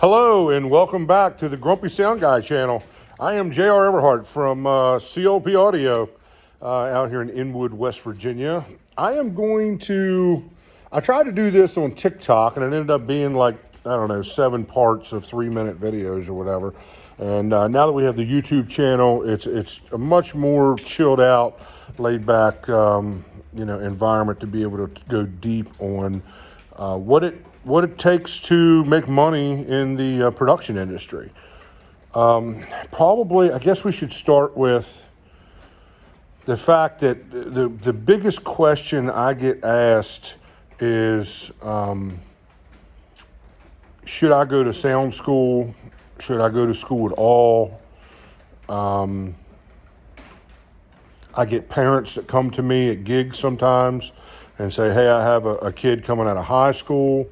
Hello and welcome back to the Grumpy Sound Guy channel. I am J.R. Everhart from COP Audio out here in Inwood, West Virginia. I tried to do this on TikTok and it ended up being like, 7 parts of 3-minute videos or whatever. And now that we have the YouTube channel, it's a much more chilled out, laid back, environment to be able to go deep on what it takes to make money in the production industry. Probably, I guess we should start with the fact that the biggest question I get asked is, should I go to sound school? Should I go to school at all? I get parents that come to me at gigs sometimes and say, hey, I have a kid coming out of high school.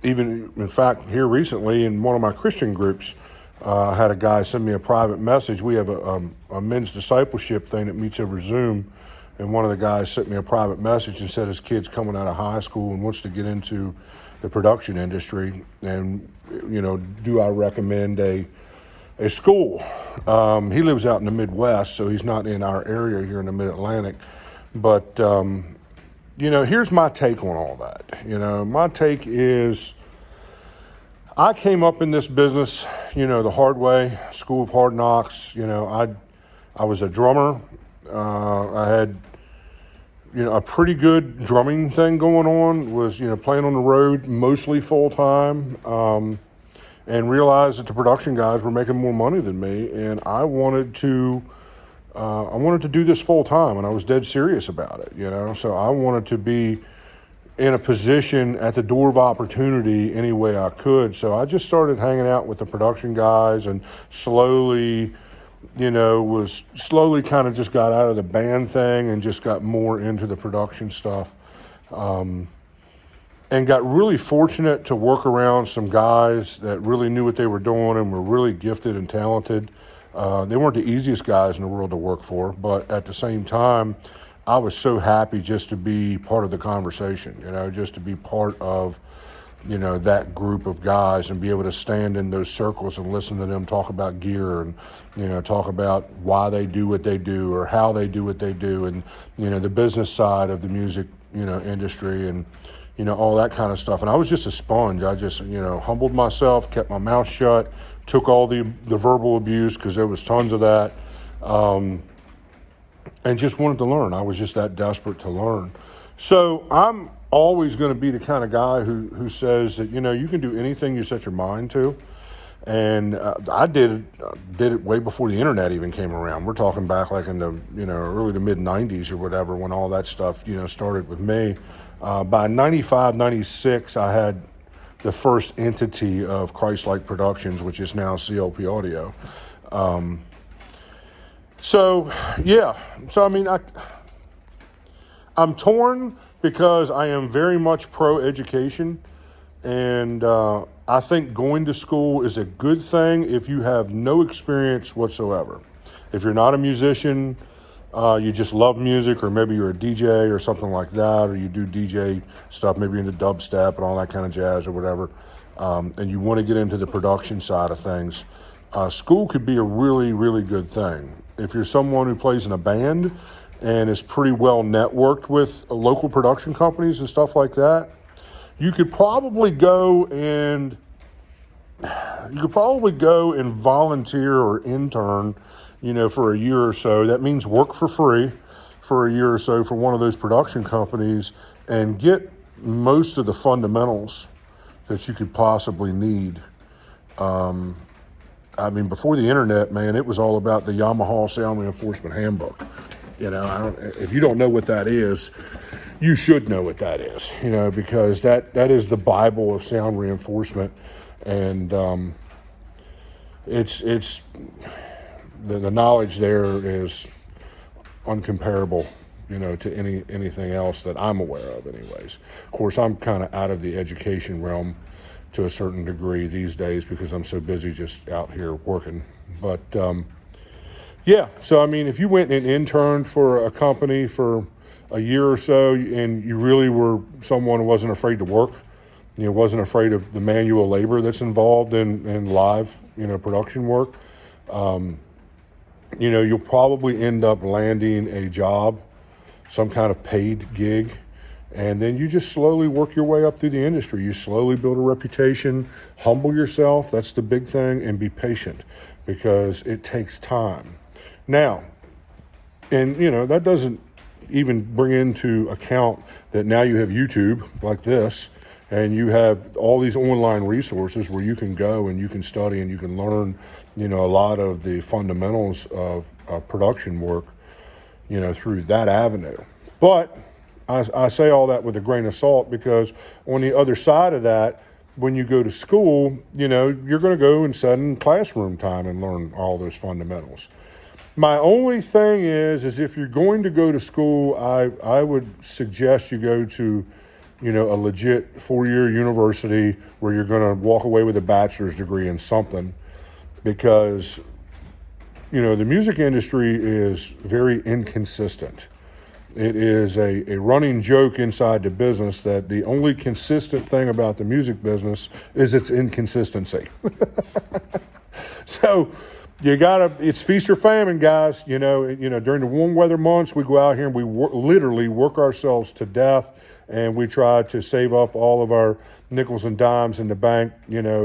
Even, in fact, here recently in one of my Christian groups, I had a guy send me a private message. We have a men's discipleship thing that meets over Zoom, and one of the guys sent me a private message and said his kid's coming out of high school and wants to get into the production industry, and, do I recommend a school? He lives out in the Midwest, so he's not in our area here in the Mid-Atlantic, but here's my take on all that. My take is I came up in this business, the hard way, school of hard knocks. I was a drummer. I had, a pretty good drumming thing going on, was, playing on the road mostly full time, and realized that the production guys were making more money than me. And I wanted to do this full time, and I was dead serious about it, so I wanted to be in a position at the door of opportunity any way I could. So I just started hanging out with the production guys and slowly kind of just got out of the band thing and just got more into the production stuff. And got really fortunate to work around some guys that really knew what they were doing and were really gifted and talented. They weren't the easiest guys in the world to work for, but at the same time, I was so happy just to be part of the conversation, just to be part of, that group of guys and be able to stand in those circles and listen to them talk about gear and, talk about why they do what they do or how they do what they do and, the business side of the music, industry and, all that kind of stuff. And I was just a sponge. I just, humbled myself, kept my mouth shut, took all the verbal abuse because there was tons of that, and just wanted to learn. I was just that desperate to learn. So I'm always going to be the kind of guy who says that, you can do anything you set your mind to. And I did it way before the internet even came around. We're talking back like in the, early to mid 90s or whatever, when all that stuff, started with me. By 95, 96, I had the first entity of Christ-like Productions, which is now CLP Audio. I'm torn because I am very much pro-education, and I think going to school is a good thing if you have no experience whatsoever. If you're not a musician, you just love music, or maybe you're a DJ or something like that, or you do DJ stuff, maybe into dubstep and all that kind of jazz or whatever, and you want to get into the production side of things, school could be a really, really good thing. If you're someone who plays in a band and is pretty well networked with local production companies and stuff like that, you could probably go and volunteer or intern, for a year or so. That means work for free for a year or so for one of those production companies and get most of the fundamentals that you could possibly need. Before the internet, man, it was all about the Yamaha Sound Reinforcement Handbook. If you don't know what that is, you should know what that is, because that is the Bible of sound reinforcement. And it's the knowledge there is uncomparable, to anything else that I'm aware of anyways. Of course, I'm kind of out of the education realm to a certain degree these days because I'm so busy just out here working. But if you went and interned for a company for a year or so and you really were someone who wasn't afraid to work wasn't afraid of the manual labor that's involved in live, production work. You'll probably end up landing a job, some kind of paid gig, and then you just slowly work your way up through the industry. You slowly build a reputation, humble yourself, that's the big thing, and be patient because it takes time. Now, and that doesn't even bring into account that now you have YouTube like this, and you have all these online resources where you can go and you can study and you can learn, a lot of the fundamentals of production work, through that avenue. But I say all that with a grain of salt because on the other side of that, when you go to school, you're going to go and sit in classroom time and learn all those fundamentals. My only thing is if you're going to go to school, I would suggest you go to, a legit 4-year university where you're going to walk away with a bachelor's degree in something because, the music industry is very inconsistent. It is a running joke inside the business that the only consistent thing about the music business is its inconsistency. So it's feast or famine, guys. During the warm weather months, we go out here and we literally work ourselves to death, and we try to save up all of our nickels and dimes in the bank,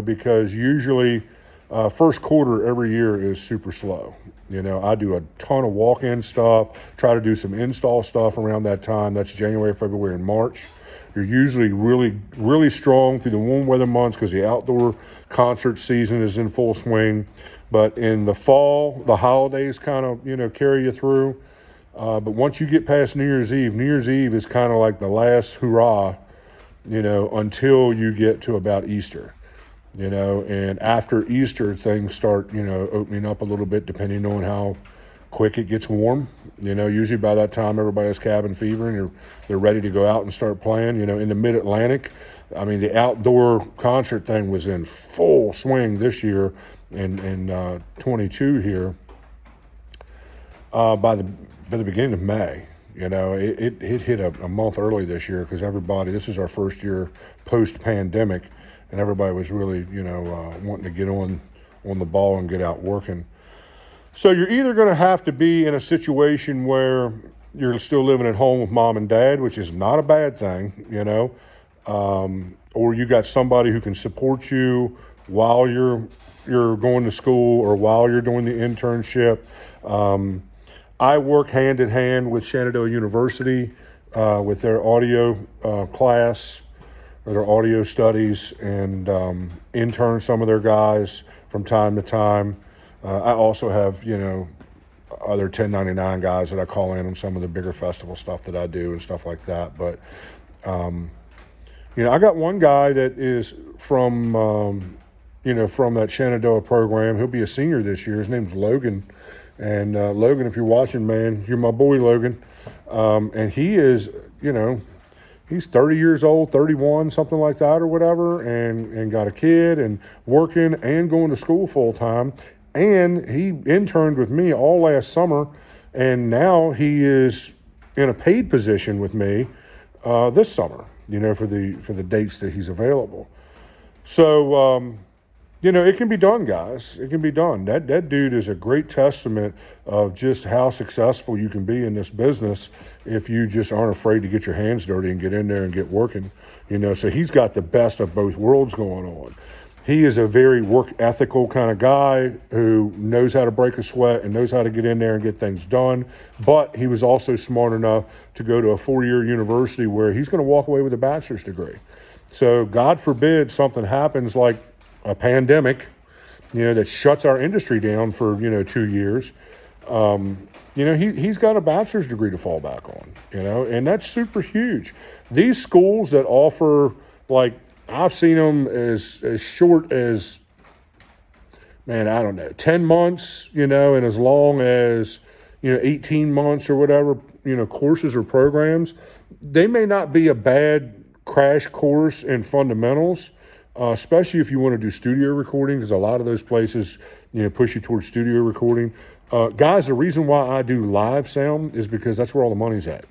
because usually first quarter every year is super slow. I do a ton of walk-in stuff, try to do some install stuff around that time. That's January, February, and March. You're usually really, really strong through the warm weather months because the outdoor concert season is in full swing. But in the fall, the holidays kind of, carry you through. But once you get past New Year's Eve is kind of like the last hurrah, until you get to about Easter. And after Easter, things start, opening up a little bit depending on how quick it gets warm. Usually by that time, everybody has cabin fever and they're ready to go out and start playing. In the Mid-Atlantic, the outdoor concert thing was in full swing this year in 22 here by the beginning of May. It hit a month early this year because this is our first year post-pandemic, and everybody was really, wanting to get on the ball and get out working. So you're either going to have to be in a situation where you're still living at home with mom and dad, which is not a bad thing, or you got somebody who can support you while you're going to school or while you're doing the internship. I work hand in hand with Shenandoah University with their audio class, or their audio studies, and intern some of their guys from time to time. I also have, other 1099 guys that I call in on some of the bigger festival stuff that I do and stuff like that. But, I got one guy that is from that Shenandoah program. He'll be a senior this year. His name's Logan. And Logan, if you're watching, man, you're my boy, Logan. And he is, he's 30 years old, 31, something like that or whatever, and got a kid and working and going to school full time. And he interned with me all last summer, and now he is in a paid position with me this summer, for the dates that he's available. So, it can be done, guys. It can be done. That dude is a great testament of just how successful you can be in this business if you just aren't afraid to get your hands dirty and get in there and get working. So he's got the best of both worlds going on. He is a very work ethical kind of guy who knows how to break a sweat and knows how to get in there and get things done. But he was also smart enough to go to a 4-year university where he's going to walk away with a bachelor's degree. So God forbid something happens like a pandemic, that shuts our industry down for, 2 years. He's got a bachelor's degree to fall back on, and that's super huge. These schools that offer, I've seen them as short as, 10 months, and as long as, 18 months or whatever, courses or programs. They may not be a bad crash course in fundamentals, especially if you want to do studio recording, because a lot of those places, push you towards studio recording. Guys, the reason why I do live sound is because that's where all the money's at.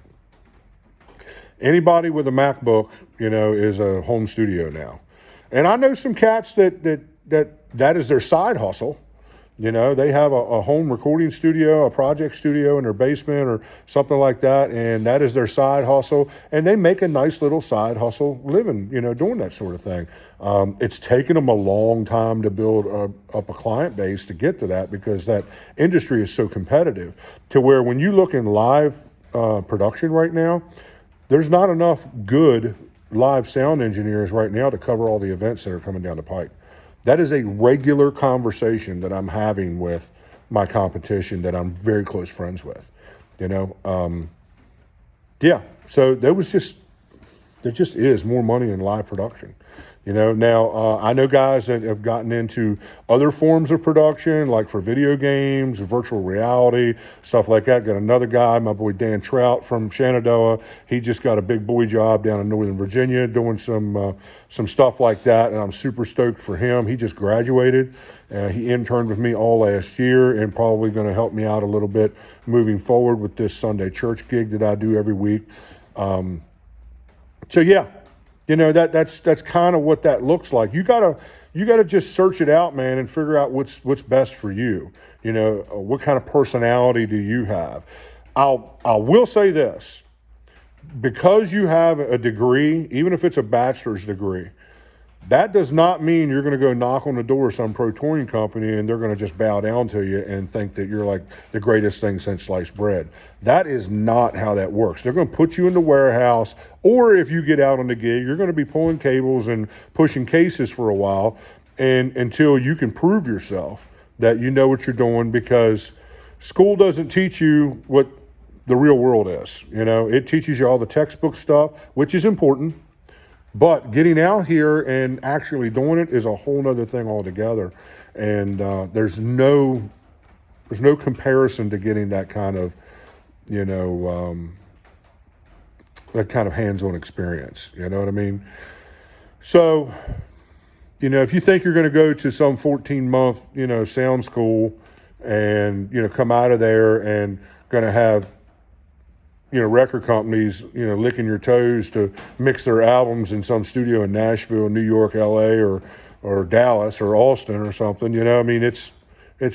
Anybody with a MacBook, is a home studio now. And I know some cats that is their side hustle. They have a home recording studio, a project studio in their basement or something like that, and that is their side hustle. And they make a nice little side hustle living, doing that sort of thing. It's taken them a long time to build up a client base to get to that, because that industry is so competitive, to where when you look in live production right now, there's not enough good live sound engineers right now to cover all the events that are coming down the pike. That is a regular conversation that I'm having with my competition that I'm very close friends with, So there just is more money in live production. Now I know guys that have gotten into other forms of production, like for video games, virtual reality, stuff like that. Got another guy, my boy Dan Trout from Shenandoah. He just got a big boy job down in Northern Virginia doing some stuff like that, and I'm super stoked for him. He just graduated. He interned with me all last year, and probably going to help me out a little bit moving forward with this Sunday church gig that I do every week. That's kind of what that looks like. You gotta just search it out, man, and figure out what's best for you. What kind of personality do you have? I will say this: because you have a degree, even if it's a bachelor's degree, that does not mean you're going to go knock on the door of some pro touring company and they're going to just bow down to you and think that you're like the greatest thing since sliced bread. That is not how that works. They're going to put you in the warehouse, or if you get out on the gig, you're going to be pulling cables and pushing cases for a while, and until you can prove yourself that you know what you're doing, because school doesn't teach you what the real world is. It teaches you all the textbook stuff, which is important. But getting out here and actually doing it is a whole other thing altogether. And there's no comparison to getting that kind of, that kind of hands-on experience. You know what I mean? So, if you think you're going to go to some 14-month, sound school and, come out of there and going to have, record companies, licking your toes to mix their albums in some studio in Nashville, New York, LA, or Dallas or Austin or something, it's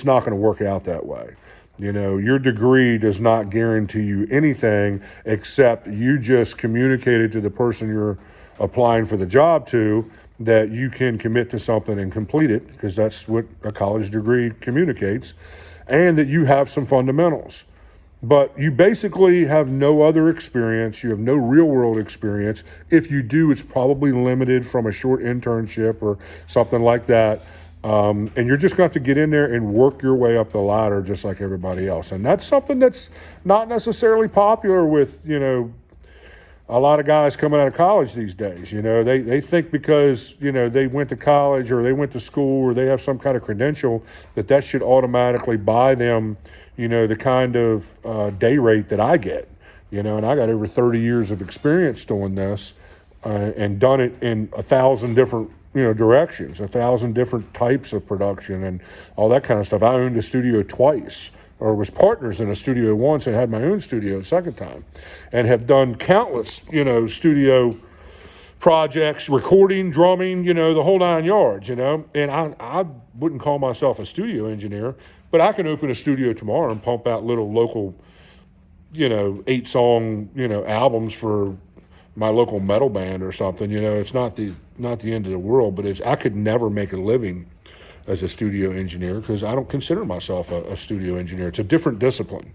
not going to work out that way. Your degree does not guarantee you anything, except you just communicated to the person you're applying for the job to that you can commit to something and complete it, because that's what a college degree communicates, and that you have some fundamentals. But you basically have no other experience. You have no real world experience. If you do, it's probably limited from a short internship or something like that. And you're just going to have to get in there and work your way up the ladder just like everybody else. And that's something that's not necessarily popular with, a lot of guys coming out of college these days. They think because, they went to college or they went to school or they have some kind of credential that should automatically buy them, the kind of day rate that I get, and I got over 30 years of experience doing this and done it in 1,000 different, directions, 1,000 different types of production and all that kind of stuff. I owned a studio twice, or was partners in a studio once and had my own studio a second time, and have done countless, studio projects, recording, drumming, the whole 9 yards, and I wouldn't call myself a studio engineer, but I can open a studio tomorrow and pump out little local, 8-song, albums for my local metal band or something. It's not the end of the world, but I could never make a living as a studio engineer, because I don't consider myself a studio engineer. It's a different discipline.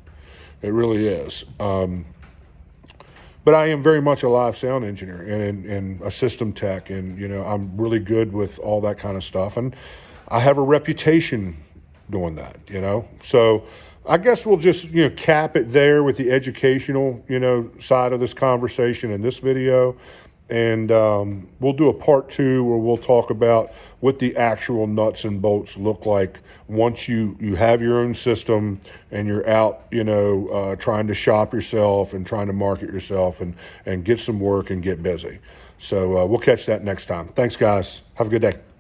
It really is. But I am very much a live sound engineer and a system tech, and, I'm really good with all that kind of stuff. And I have a reputation doing that, So I guess we'll just, cap it there with the educational, side of this conversation in this video. And we'll do a part 2 where we'll talk about what the actual nuts and bolts look like once you have your own system and you're out, trying to shop yourself and trying to market yourself and get some work and get busy. So we'll catch that next time. Thanks, guys. Have a good day.